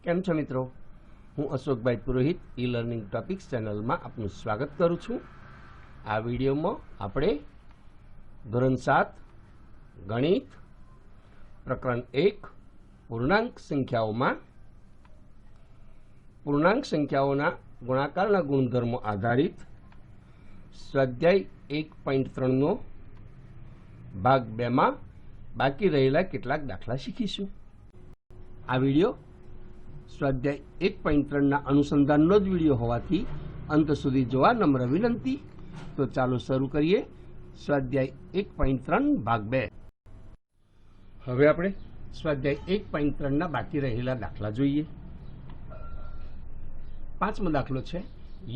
કેમ છો મિત્રો? હું અશોકભાઈ પુરોહિત ઈ લર્નિંગ ટોપિક્સ ચેનલમાં આપનું સ્વાગત કરું છું. આ વિડીયોમાં આપણે ધોરણ 7 ગણિત પ્રકરણ 1 પૂર્ણાંક સંખ્યાઓના ગુણાકારના ગુણધર્મો આધારિત સ્વાધ્યાય 1.3 નો ભાગ 2 માં બાકી રહેલા કેટલાક દાખલા શીખીશું. આ વિડીયો સ્વાધ્યાય 1.3 ના અનુસંધાનનો જ વિડીયો હોવાથી અંત સુધી જોવા નમ્ર વિનંતી. તો ચાલો શરૂ કરીએ સ્વાધ્યાય 1.3 ભાગ 2. હવે આપણે સ્વાધ્યાય 1.3 ના બાકી રહેલા દાખલા જોઈએ. 5મો દાખલો છે,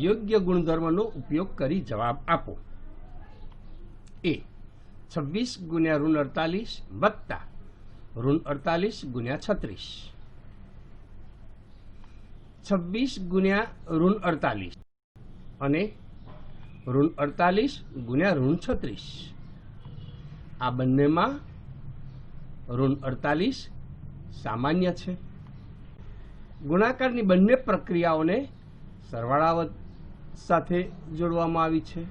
યોગ્ય ગુણધર્મનો ઉપયોગ કરી જવાબ આપો. એ 26 ગુણ્યા ઋણ 48 વત્તા ઋણ 48 ગુણ્યા 36. 26 ગુણ્યા ઋણ 48 અને ઋણ 48 ગુણ્યા ઋણ 36. આ બંનેમાં ઋણ 48 સામાન્ય છે. ગુણાકારની બંને પ્રક્રિયાઓને સરવાળા સાથે જોડવામાં આવી છે,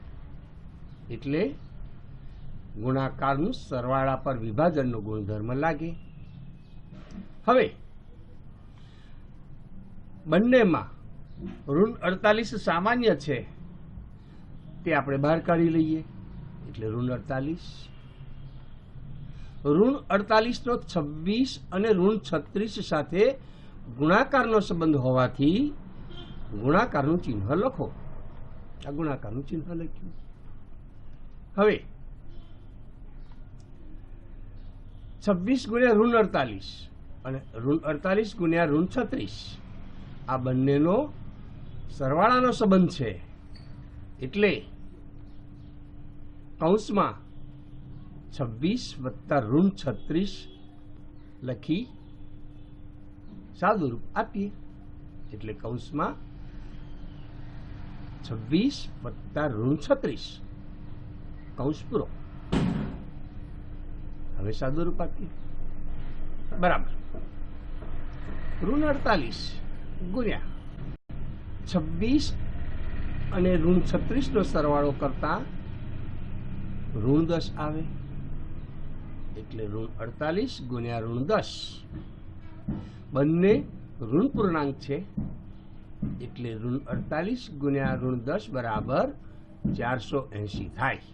એટલે ગુણાકારનું સરવાળા પર વિભાજનનો ગુણધર્મ લાગે. હવે બંનેમાં ઋણ 48 સામાન્ય છે, તે આપણે બહાર કાઢી લઈએ, એટલે ઋણ 48. ઋણ 48 નો 26 અને ઋણ 36 સાથે ગુણાકારનો સંબંધ હોવાથી ગુણાકારનું ચિહ્ન લખો. આ ગુણાકારનું ચિહ્ન લખ્યું. હવે 26 ગુણ્યા ઋણ 48 અને ઋણ 48 ગુણ્યા ઋણ 36 આ બંનેનો સરવાળાનો સંબંધ છે, એટલે કૌંસમાં 26 વત્તા ઋણ 36 લખી સાદુરૂપ આપીએ, એટલે કૌંસમાં 26 વત્તા ઋણ 36 કૌંસ પૂરો. હવે સાદુરૂપ આપીએ. બરાબર. ઋણ 48 ગુણ્યા 26 અને ઋણ 36 નો સરવાળો કરતા ઋણ 10 આવે, એટલે ઋણ 48 ગુણ્યા ઋણ 10. બંને ઋણ પૂર્ણાંક છે, એટલે ઋણ 48 ગુણ્યા ઋણ 10 બરાબર 480 થાય.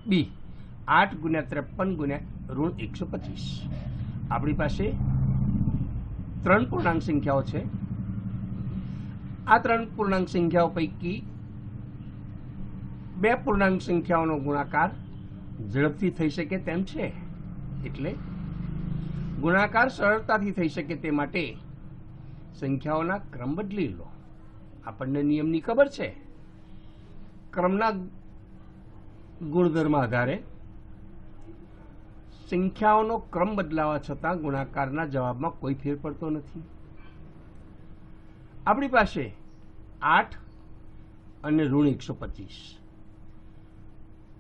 બી 8 ગુણ્યા 53 ગુણ્યા ઋણ 125. આપણી પાસે 3 પૂર્ણાંક સંખ્યાઓ છે. આ 3 પૂર્ણાંક સંખ્યાઓ પૈકી 2 પૂર્ણાંક સંખ્યાઓનો ગુણાકાર ઝડપથી થઈ શકે તેમ છે, એટલે ગુણાકાર સરળતાથી થઈ શકે તે માટે સંખ્યાઓના ક્રમ બદલી લો. આપણને નિયમની ખબર છે. ક્રમના ગુણધર્મ આધારે સંખ્યાઓનો ક્રમ બદલાવા છતાં ગુણાકારના જવાબમાં કોઈ ફેર પડતો નથી. આપણી પાસે 8 અને ઋણ 125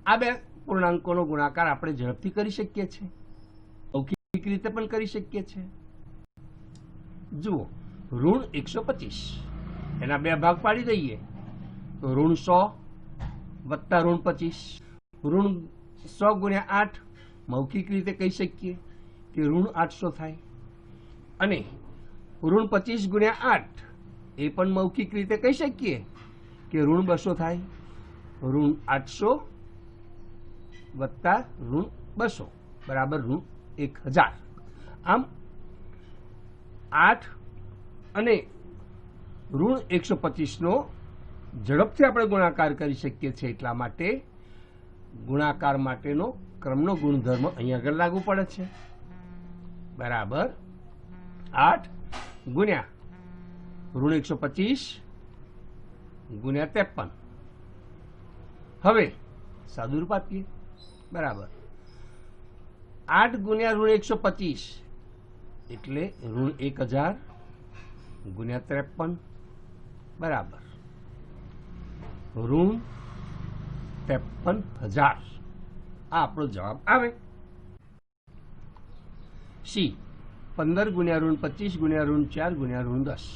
આ 2 પૂર્ણાંકોનો ગુણાકાર આપણે ઝડપથી કરી શકીએ છીએ, મૌખિક રીતે પણ કરી શકીએ છીએ. જુઓ, ઋણ 125 એના 2 ભાગ પાડી દઈએ તો ઋણ 100 વત્તા ઋણ 25. ઋણ 100 ગુણ્યા 8 મૌખિક રીતે કહી શકીએ કે ઋણ 800 થાય, અને ઋણ 25 ગુણ્યા 8 એ પણ મૌખિક રીતે કહી શકીએ કે ઋણ 200 થાય. ઋણ 800 વત્તા ઋણ 200 બરાબર ઋણ 1000. આમ 8 અને ઋણ 125 નો ઝડપથી આપણે ગુણાકાર કરી શકીએ છીએ, એટલા માટે ગુણાકાર માટેનો ક્રમનો ગુણધર્મ અહીંયા આગળ લાગુ પડે છે. બરાબર 8 ગુણ્યા ઋણ 125 ગુણ્યા 53. હવે સાદુરૂપ આપીએ. બરાબર 8 ગુણ્યા ઋણ 125 એટલે ઋણ 1000 ગુણ્યા 53 બરાબર ઋણ 53,000. આ આપણો જવાબ આવે. સી 15 ગુણ્યા ઋણ 25 ગુણ્યા ઋણ 4 ગુણ્યા ઋણ 10.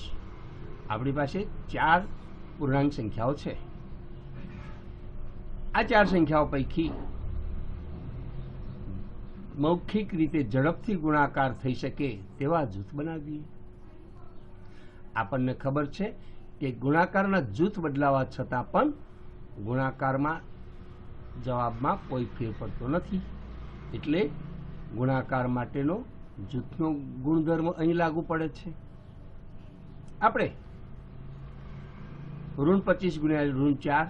આપણી પાસે 4 પૂર્ણાંક સંખ્યાઓ છે. આ 4 સંખ્યાઓ પૈકી મૌખિક રીતે ઝડપથી ગુણાકાર થઈ શકે તેવા જૂથ બનાવીએ. આપણને ખબર છે કે ગુણાકારના જૂથ બદલાવા છતાં પણ ગુણાકારમાં જવાબમાં કોઈ ફેર પડતો નથી, એટલે ગુણાકાર માટેનો જૂથનો ગુણધર્મ અહીં લાગુ પડે છે. આપણે ઋણ 25 ગુણ્યા ઋણ 4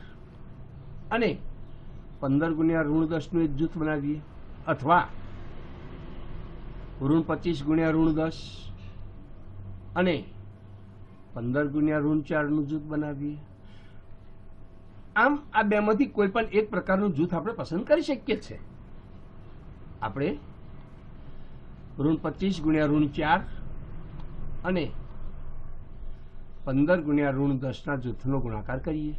અને 15 ગુણ્યા ઋણ 10 નું એક જૂથ બનાવીએ, અથવા ઋણ 25 ગુણ્યા ઋણ 10 અને 15 ગુણ્યા ઋણ 4 નું જૂથ બનાવીએ. આમ આ બેમાંથી કોઈ પણ એક પ્રકારનું જૂથ આપણે પસંદ કરી શકીએ છીએ. આપણે ઋણ 25 ગુણ્યા ઋણ 4 અને 15 ગુણ્યા ઋણ 10 ના જૂથનો ગુણાકાર કરીએ.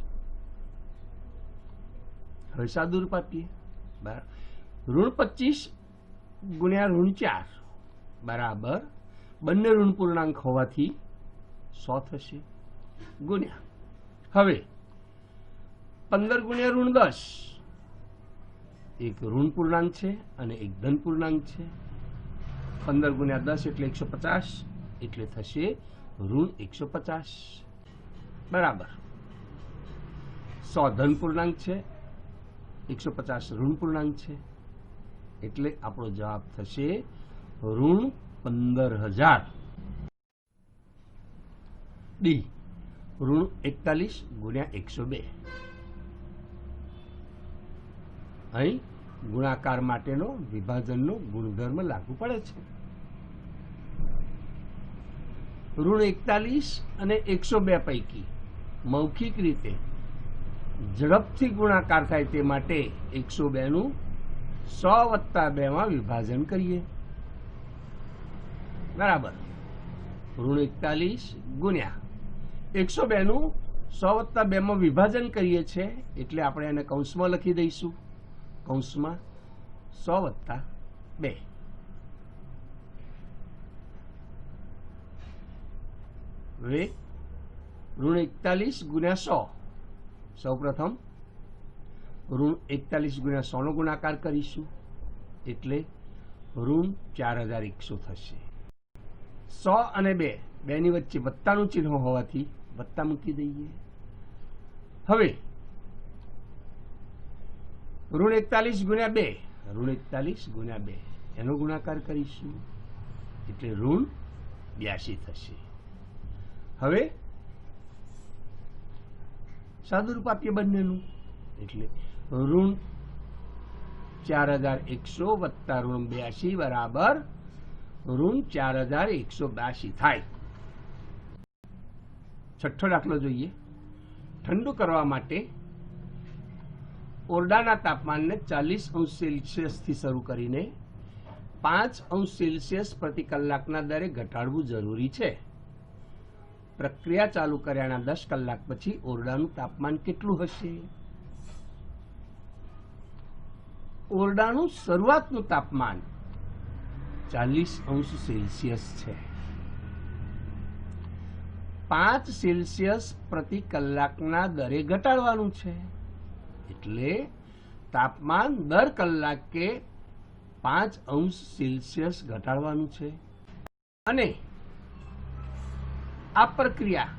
હવે સાદું રૂપ આપીએ. ઋણ 25 ગુણ્યા ઋણ 4 બરાબર બંને ઋણ પૂર્ણાંક હોવાથી 100 થશે, ગુણ્યા હવે 15 ગુણ્યા ઋણ 10 એક ઋણ પૂર્ણાંક છે અને એક ધન પૂર્ણાંક છે. 15 ગુણ્યા 10 એટલે 150, એટલે થશે ઋણ 150 બરાબર 100 ધન પૂર્ણાંક છે, 150 ઋણ પૂર્ણાંક છે, એટલે આપણો જવાબ થશે ઋણ 15,000. ડી ઋણ 41 ગુણ્યા 102. અહીં ગુણાકાર માટેનો વિભાજનનો ગુણધર્મ લાગુ પડે છે. ઋણ 41 અને 102 પૈકી મૌખિક રીતે ઝડપથી ગુણાકાર થાય તે માટે 102 નું 100 + 2 માં વિભાજન કરીએ. બરાબર ઋણ 41 ગુણ્યા 102 નું 100 + 2 માં વિભાજન કરીએ છીએ, એટલે આપણે એને કૌંસમાં લખી દઈશું. કૌંસમાં 100 + 2. હવે ઋણ 41 ગુણ્યા 100, સૌ પ્રથમ ઋણ 41 ગુણ્યા 100 નો ગુણાકાર કરીશું, એટલે ઋણ 4100 થશે. 100 અને 2 બેની વચ્ચે વત્તાનું ચિહ્ન હોવાથી વત્તા મૂકી દઈએ. હવે ઋણ 41 ગુણ્યા 2, ઋણ 41 ગુણ્યા 2 એનો ગુણાકાર કરીશું, એટલે ઋણ 82 થશે. હવે સાદું રૂપ આપીએ બંનેનું, એટલે ઋણ 4100 વત્તા ઋણ 82 બરાબર ઋણ 4182 થાય. છઠ્ઠો દાખલો જોઈએ. ઠંડુ કરવા માટે ઓરડાના તાપમાનને 40°C થી શરૂ કરીને 5°C પ્રતિ કલાકના દરે ઘટાડવું જરૂરી છે. પ્રક્રિયા ચાલુ કર્યાના 10 કલાક પછી ઓરડાનું તાપમાન કેટલું હશે? ઓરડાનું શરૂઆતનું તાપમાન 40°C છે. 5°C પ્રતિ કલાકના દરે ઘટાડવાનું છે, એટલે તાપમાન દર કલાકે 5°C ઘટાડવાનું છે. અને આ પ્રક્રિયા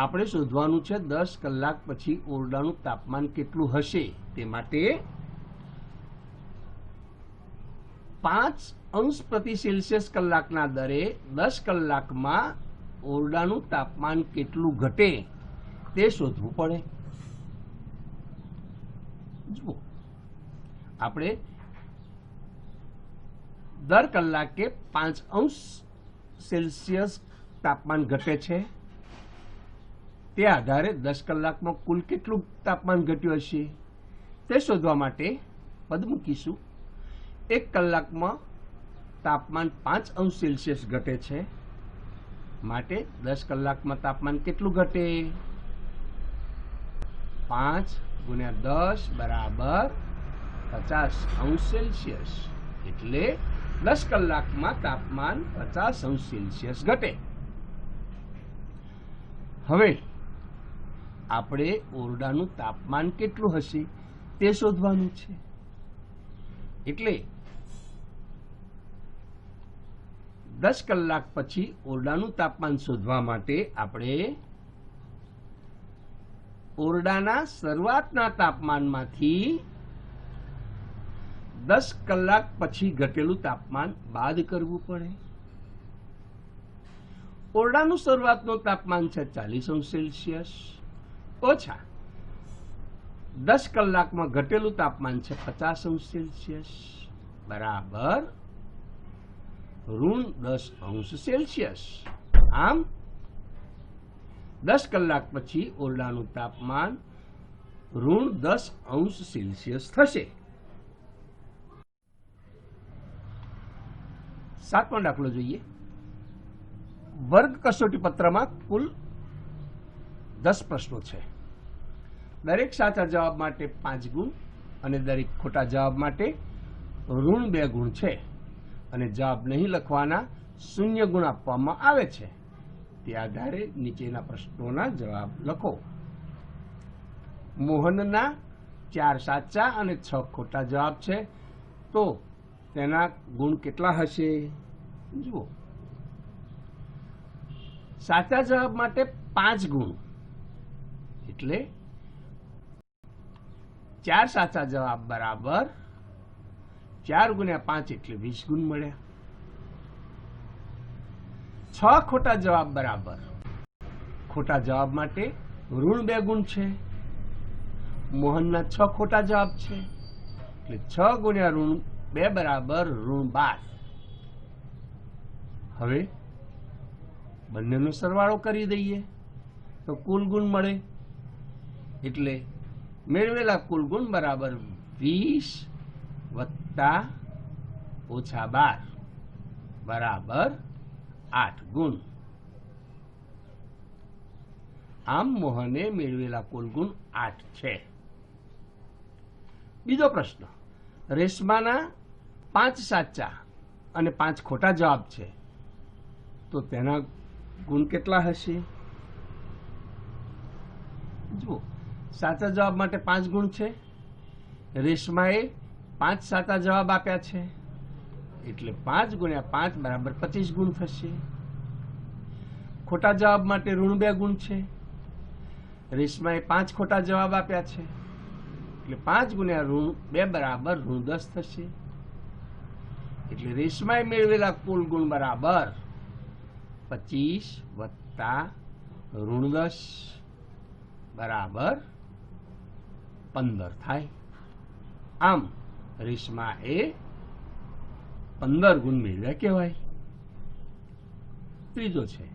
આપણે શોધવાનું છે 10 કલાક પછી ઓરડાનું તાપમાન કેટલું હશે. તે માટે 5°C કલાકના દરે 10 કલાકમાં ઓરડાનું તાપમાન કેટલું ઘટે તે શોધવું પડે. જુઓ, આપણે દર કલાકે 5°C તાપમાન ઘટે છે, તે આધારે 10 કલાકમાં કુલ કેટલું તાપમાન ઘટ્યું હશે તે શોધવા માટે પદ મૂકીશું. 1 કલાકમાં તાપમાન 5°C ઘટે છે, માટે 10 કલાકમાં તાપમાન કેટલું ઘટે? 5 × 10 = 50°C, એટલે 10 કલાકમાં તાપમાન 50°C ઘટે. હવે આપણે ઓરડાનું તાપમાન કેટલું હશે તે શોધવાનું છે. એટલે 10 કલાક પછી ઓરડાનું તાપમાન શોધવા માટે આપણે ઓરડાના શરૂઆતના તાપમાનમાંથી 10 કલાક પછી ઘટેલું તાપમાન બાદ કરવું પડે. ઓરડાનું શરૂઆતનું તાપમાન છે 40°C ઓછા 10 કલાકમાં ઘટેલું તાપમાન છે 50°C બરાબર -10°C. આમ 10 કલાક પછી ઓરડાનું તાપમાન -10°C થશે. 7મો દાખલો જોઈએ. વર્ગ કસોટી પત્રમાં કુલ 10 પ્રશ્નો છે. દરેક સાચા જવાબ માટે 5 ગુણ અને દરેક ખોટા જવાબ માટે -2 ગુણ છે અને જવાબ નહીં લખવાના 0 ગુણ આપવામાં આવે છે. તે આધારે નીચેના પ્રશ્નોના જવાબ લખો. મોહનના 4 સાચા અને 6 ખોટા જવાબ છે, તો તેના ગુણ કેટલા હશે? જુઓ, સાચા જવાબ માટે 5 ગુણ એટલે 4 સાચા જવાબ બરાબર 4 ગુણ્યા 5 એટલે 20 ગુણ મળ્યા. 6 ખોટા જવાબ બરાબર ખોટા જવાબ માટે -2 ગુણ છે. મોહનના 6 ખોટા જવાબ છે એટલે 6 ગુણ્યા -2 બરાબર -12. હવે બંનેનો સરવાળો કરી દઈએ તો કુલ ગુણ મળે. એટલે મેળવેલા કુલ ગુણ બરાબર 20 વત્તા -12 બરાબર 8 ગુણ. આમ મોહને મેળવેલા કુલ ગુણ 8 છે. બીજો પ્રશ્ન. રેશમાના 5 સાચા અને 5 ખોટા જવાબ છે, તો તેના ગુણ કેટલા હશે? જુઓ, સાચા જવાબ માટે 5 ગુણ છે. રેશમાએ 5 સાચા જવાબ આપ્યા છે એટલે 5 ગુણ્યા 5 બરાબર 25 ગુણ થશે. ખોટા જવાબ માટે -2 ગુણ છે. રેશમાએ 5 ખોટા જવાબ આપ્યા છે એટલે 5 ગુણ્યા -2 બરાબર -10 થશે. એટલે રેશમાએ મેળવેલા કુલ ગુણ બરાબર 25 વત્તા -10 બરાબર 15 થાય. આમ રેશમાએ 15 ગુણ મેળવ્યા કહેવાય. ત્રીજો છે.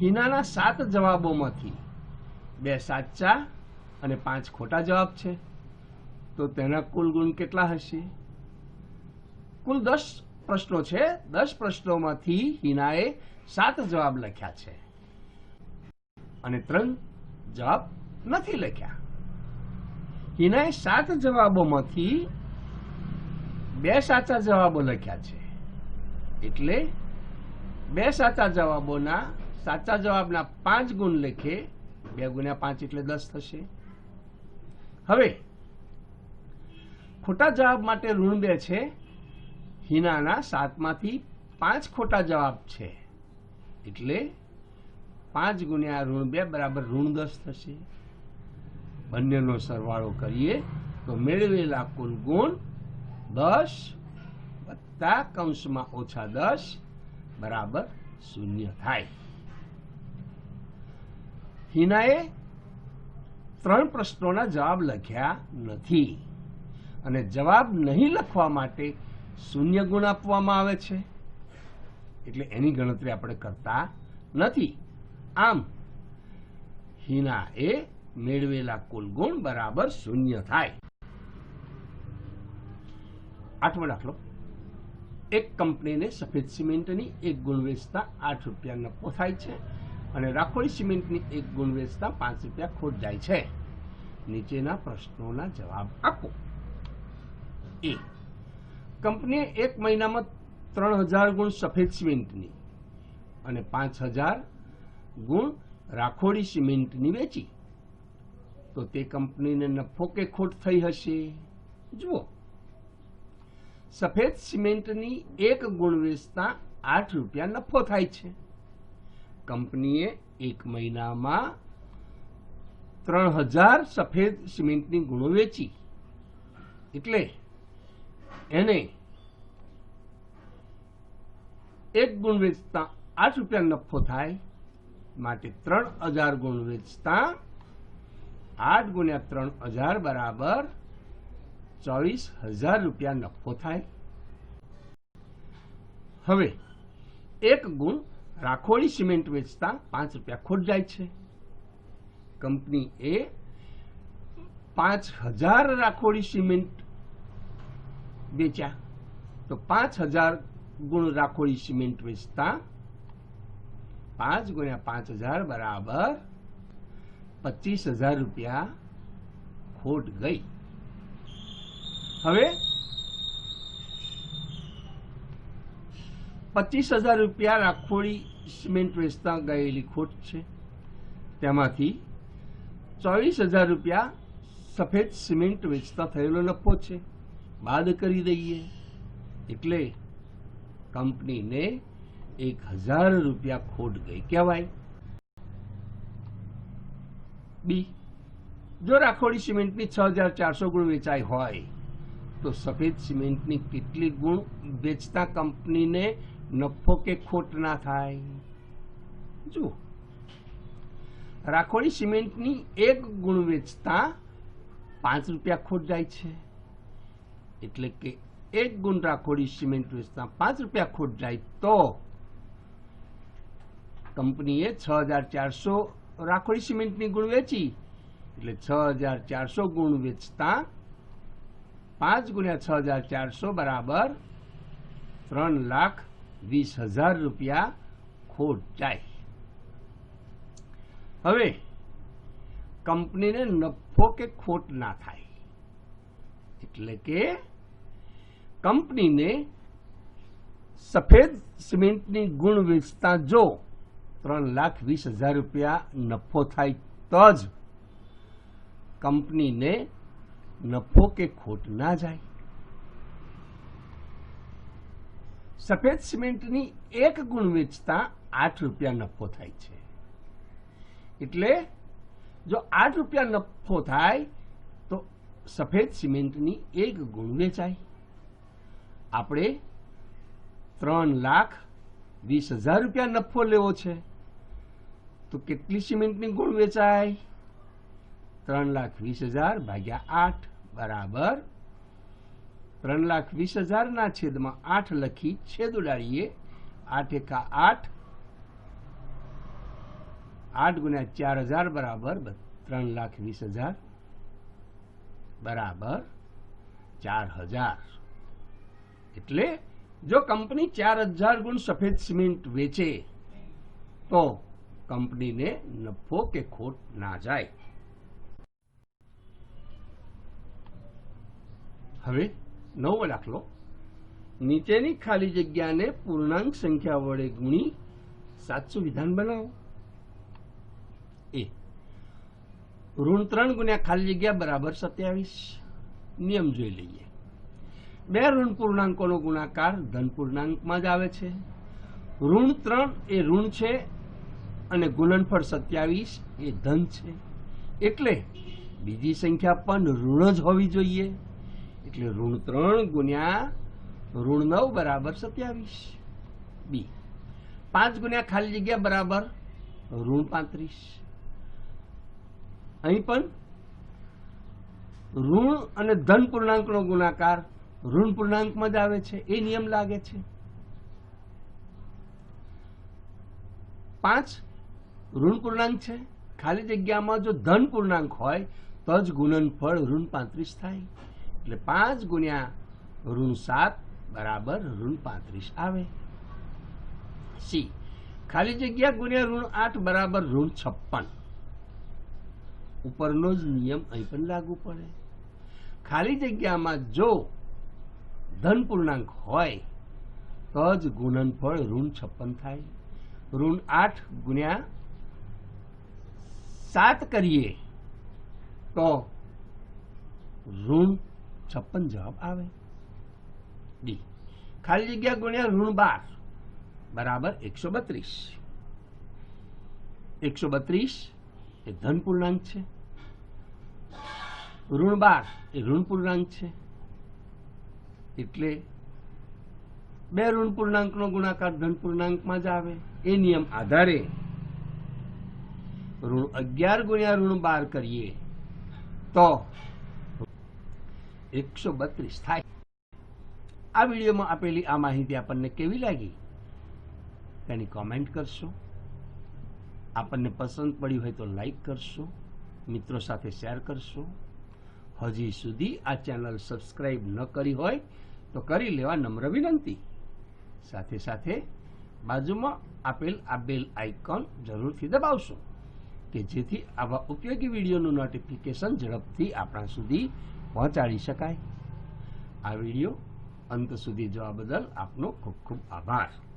હિનાના 7 જવાબોમાંથી 2 સાચા અને 5 ખોટા જવાબ છે, તો તેના કુલ ગુણ કેટલા હશે? કુલ 10 પ્રશ્નો છે. 10 પ્રશ્નોમાંથી હિનાએ 7 જવાબ લખ્યા છે અને 3 જવાબ નથી લખ્યા. હિનાએ 7 જવાબોમાંથી 2 સાચા જવાબો લખ્યા છે એટલે 2 સાચા જવાબોના સાચા જવાબના 5 ગુણ લખે. 2 ગુણ્યા 5 એટલે 10 થશે. હવે ખોટા જવાબ માટે -2 છે. હિનાના 7માંથી 5 ખોટા જવાબ છે એટલે 5 ગુણ્યા -2 બરાબર -10 થશે. બંનેનો સરવાળો કરીએ તો મેળવેલા કુલ ગુણ 10 વત્તા કૌંસમાં -10 બરાબર 0 થાય. હિનાએ 3 પ્રશ્નોના જવાબ લખ્યા નથી અને જવાબ નહીં લખવા માટે 0 ગુણ આપવામાં આવે છે એટલે એની ગણતરી આપણે કરતા નથી. આમ હિનાએ મેળવેલા કુલ ગુણ બરાબર 0 થાય. 8મો દાખલો. એક કંપનીને સફેદ સિમેન્ટની 1 ગુણ વેચતા 8 રૂપિયા નફો થાય છે અને રાખોડી સિમેન્ટની 1 ગુણ વેચતા 5 રૂપિયા ખોટ જાય છે. નીચેના પ્રશ્નોના જવાબ આપો. એ. કંપનીએ 1 મહિનામાં 3000 ગુણ સફેદ સિમેન્ટની અને 5000 ગુણ રાખોડી સિમેન્ટની વેચી તો તે કંપનીને નફો કે ખોટ થઈ હશે? જુઓ, સફેદ સિમેન્ટની 1 ગુણ વેચતા 8 રૂપિયા નફો થાય છે. કંપનીએ 1 મહિનામાં 3000 સફેદ સિમેન્ટની ગુણો વેચી એટલે એને 1 ગુણ વેચતા 8 રૂપિયા નફો થાય. માટે 3000 ગુણ વેચતા 8 ગુણ્યા 3000 બરાબર 24000 રૂપિયા નફો થાય. હવે 1 ગુણ રાખોડી સિમેન્ટ વેચતા 5 રૂપિયા ખોટ જાય છે. કંપની એ 5000 રાખોડી સિમેન્ટ વેચ્યા તો 5000 ગુણ રાખોડી સિમેન્ટ વેચતા 5 ગુણ્યા 5000 બરાબર 25000 રૂપિયા ખોટ ગઈ. હવે 25000 રૂપિયા રાખોડી સિમેન્ટ વેચતા ગયેલી ખોટ છે. તેમાંથી 24000 રૂપિયા સફેદ સિમેન્ટ વેચતા થયેલો નફો છે. બાદ કરી દઈએ એટલે કંપનીને 1000 રૂપિયા ખોટ ગઈ કહેવાય. બી, જો રાખોડી સિમેન્ટની 6400 ગુણ વેચાઈ હોય તો સફેદ સિમેન્ટની કેટલી ગુણ વેચતા કંપનીને નફો કે ખોટ ના થાય? જુઓ, રાખોડી સિમેન્ટની 1 ગુણ વેચતા 5 રૂપિયા ખોટ જાય છે એટલે કે 1 ગુણ રાખોડી સિમેન્ટ વેચતા 5 રૂપિયા ખોટ જાય તો કંપનીએ 6400 રાખોડી સિમેન્ટની ગુણ વેચી એટલે 6400 ગુણ વેચતા 5 ગુણ્યા 6400 બરાબર 3,20,000 રૂપિયા ખોટ જાય. હવે કંપનીને નફો કે ખોટ ના થાય એટલે કે કંપનીને સફેદ સિમેન્ટની ગુણ વેચતા જો 3,20,000 રૂપિયા નફો થાય તો જ કંપનીને નફો કે ખોટ ના જાય. સફેદ સિમેન્ટની 1 ગુણ વેચતા 8 રૂપિયા નફો થાય છે એટલે જો 8 રૂપિયા નફો થાય તો સફેદ સિમેન્ટની 1 ગુણ વેચાય. આપણે 3,20,000 રૂપિયા નફો લેવો છે તો કેટલી સિમેન્ટની ગુણ વેચાય? 3,20,000 ભાગ્યા 8 બરાબર 3,20,000 ના છેદમાં 8 લખી છેદ ઉડાડીએ. 8 એકા 8, 8 ગુણ્યા 4000 બરાબર 3,20,000 બરાબર 4000. એટલે જો કંપની 4000 ગુણ સફેદ સિમેન્ટ વેચે તો કંપનીને નફો કે ખોટ ના જાય. હવે 9મો દાખલો, નીચેની ખાલી જગ્યાને પૂર્ણાંક સંખ્યા વડે ગુણી સાચું વિધાન બનાવો. એ ઋણ 3 ગુણ્યા ખાલી જગ્યા બરાબર 27. નિયમ જોઈ લઈએ. બે ઋણ પૂર્ણાંકોનો ગુણાકાર ધન પૂર્ણાંકમાં જ આવે છે. ઋણ 3 એ ઋણ છે અને ગુણનફળ 27 એ ધન છે એટલે બીજી સંખ્યા પણ ઋણ જ હોવી જોઈએ. એટલે ઋણ 3 ગુણ્યા ઋણ 9 બરાબર 27. બી 5 ગુણ્યા ખાલી જગ્યા બરાબર ઋણ 35. અહીં પણ ઋણ અને ધન પૂર્ણાંકનો ગુણાકાર ઋણ પૂર્ણાંકમાં જ આવે છે એ નિયમ લાગે છે. 5 ઋણ પૂર્ણાંક છે, ખાલી જગ્યામાં જો ધન પૂર્ણાંક હોય તો જ ગુણનફળ ઋણ 35 થાય એટલે 5 ગુણ્યા ઋણ 7 બરાબર ઋણ 35 આવે. સી ખાલી જગ્યા ગુણ્યા ઋણ 8 બરાબર ઋણ 56. ઉપરનો જ નિયમ અહીં પણ લાગુ પડે. ખાલી જગ્યામાં જો ધન પૂર્ણાંક હોય તો તો જ ગુણનફળ ઋણ 56 થાય. ઋણ 8 ગુણ્યા 7 કરીએ તો ઋણ 56 જવાબ આવે. ડી. ખાલી જગ્યા ગુણ્યા ઋણ 12 બરાબર 132. 132 એ ધન પૂર્ણાંક છે, ઋણ 12 એ ઋણ પૂર્ણાંક છે, એટલે બે ઋણ પૂર્ણાંકનો ગુણાકાર ધન પૂર્ણાંકમાં જ આવે. એ નિયમ આધારે ઋણ 11 ગુણ્યા ઋણ 12 કરીએ તો 132 થાય. આ વિડીયોમાં આપેલી આ માહિતી આપણને કેવી લાગી તેની કોમેન્ટ કરશો. આપણને પસંદ પડી હોય તો લાઈક કરશો, મિત્રો સાથે શેર કરશો. હજી સુધી આ ચેનલ સબસ્ક્રાઇબ ન કરી હોય તો કરી લેવા નમ્ર વિનંતી. સાથે સાથે બાજુમાં આપેલ આ બેલ આઇકોન જરૂરથી દબાવશો કે જેથી આવા ઉપયોગી વિડીયોનું નોટિફિકેશન ઝડપથી આપણા સુધી પહોંચાડી શકાય. આ વિડીયો અંત સુધી જોવા બદલ આપનો ખૂબ ખૂબ આભાર.